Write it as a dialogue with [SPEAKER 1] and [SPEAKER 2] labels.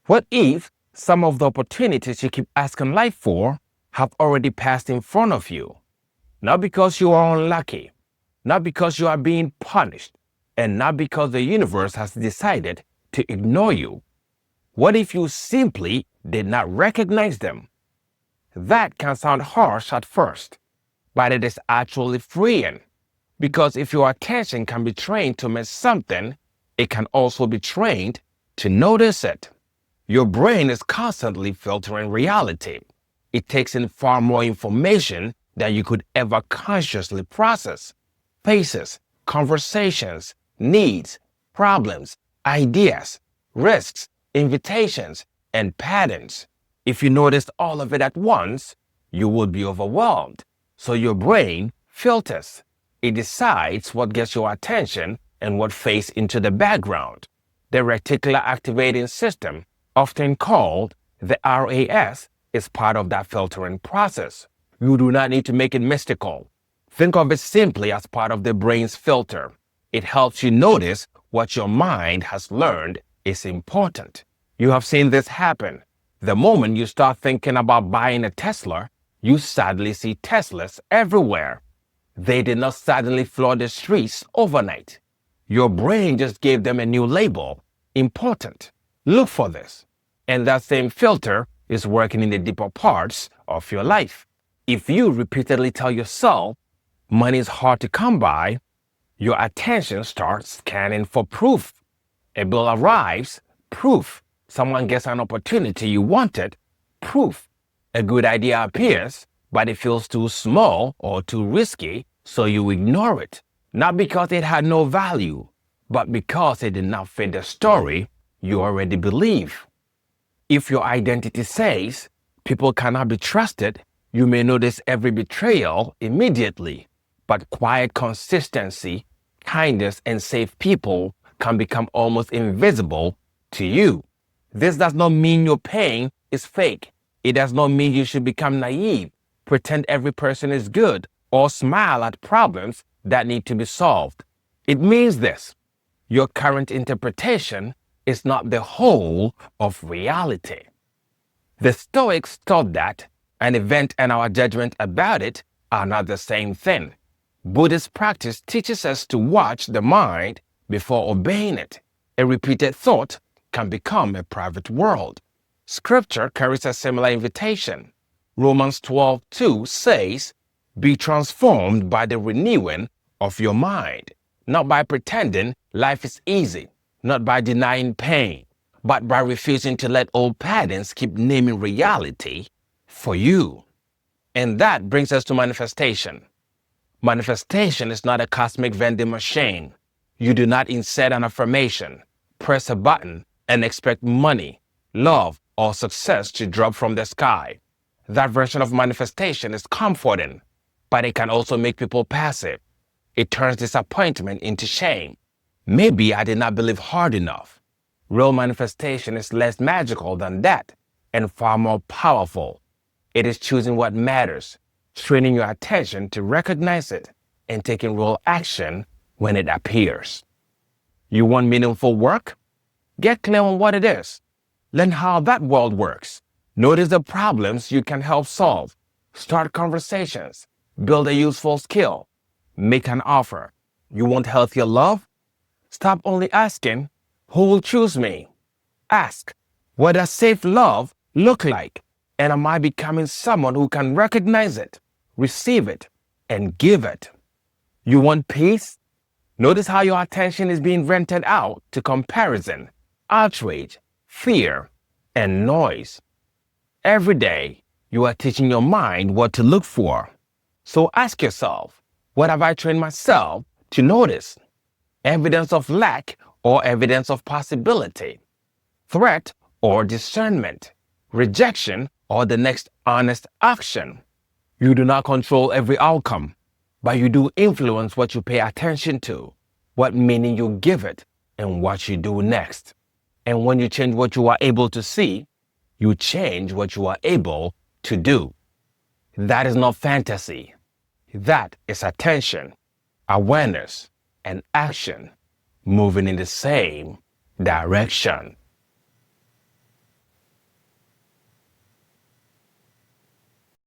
[SPEAKER 1] What if some of the opportunities you keep asking life for have already passed in front of you? Not because you are unlucky, not because you are being punished, and not because the universe has decided to ignore you. What if you simply did not recognize them? That can sound harsh at first, but it is actually freeing. Because if your attention can be trained to miss something, it can also be trained to notice it. Your brain is constantly filtering reality. It takes in far more information than you could ever consciously process. Faces, conversations, needs, problems, ideas, risks, invitations, and patterns. If you noticed all of it at once, you would be overwhelmed. So your brain filters. It decides what gets your attention and what fades into the background. The reticular activating system, often called the RAS, is part of that filtering process. You do not need to make it mystical. Think of it simply as part of the brain's filter. It helps you notice what your mind has learned is important. You have seen this happen. The moment you start thinking about buying a Tesla, you suddenly see Teslas everywhere. They did not suddenly flood the streets overnight. Your brain just gave them a new label, important. Look for this. And that same filter is working in the deeper parts of your life. If you repeatedly tell yourself money is hard to come by, your attention starts scanning for proof. A bill arrives, proof. Someone gets an opportunity you wanted, proof. A good idea appears, but it feels too small or too risky, so you ignore it. Not because it had no value, but because it did not fit the story you already believe. If your identity says people cannot be trusted, you may notice every betrayal immediately. But quiet consistency, kindness, and safe people can become almost invisible to you. This does not mean your pain is fake. It does not mean you should become naive, pretend every person is good, or smile at problems that need to be solved. It means this: your current interpretation is not the whole of reality. The Stoics taught that an event and our judgment about it are not the same thing. Buddhist practice teaches us to watch the mind before obeying it. A repeated thought can become a private world. Scripture carries a similar invitation. Romans 12:2 says, "Be transformed by the renewing of your mind," not by pretending life is easy, not by denying pain, but by refusing to let old patterns keep naming reality for you. And that brings us to manifestation. Manifestation is not a cosmic vending machine. You do not insert an affirmation, press a button, and expect money, love, or success to drop from the sky. That version of manifestation is comforting, but it can also make people passive. It turns disappointment into shame. Maybe I did not believe hard enough. Real manifestation is less magical than that and far more powerful. It is choosing what matters, training your attention to recognize it, and taking real action when it appears. You want meaningful work? Get clear on what it is. Learn how that world works. Notice the problems you can help solve. Start conversations. Build a useful skill. Make an offer. You want healthier love? Stop only asking, "Who will choose me?" Ask, "What does safe love look like? And am I becoming someone who can recognize it, receive it, and give it?" You want peace? Notice how your attention is being rented out to comparison, outrage, fear, and noise. Every day, you are teaching your mind what to look for. So ask yourself, what have I trained myself to notice? Evidence of lack or evidence of possibility? Threat or discernment? Rejection or the next honest action? You do not control every outcome, but you do influence what you pay attention to, what meaning you give it, and what you do next. And when you change what you are able to see, you change what you are able to do. That is not fantasy. That is attention, awareness, and action moving in the same direction.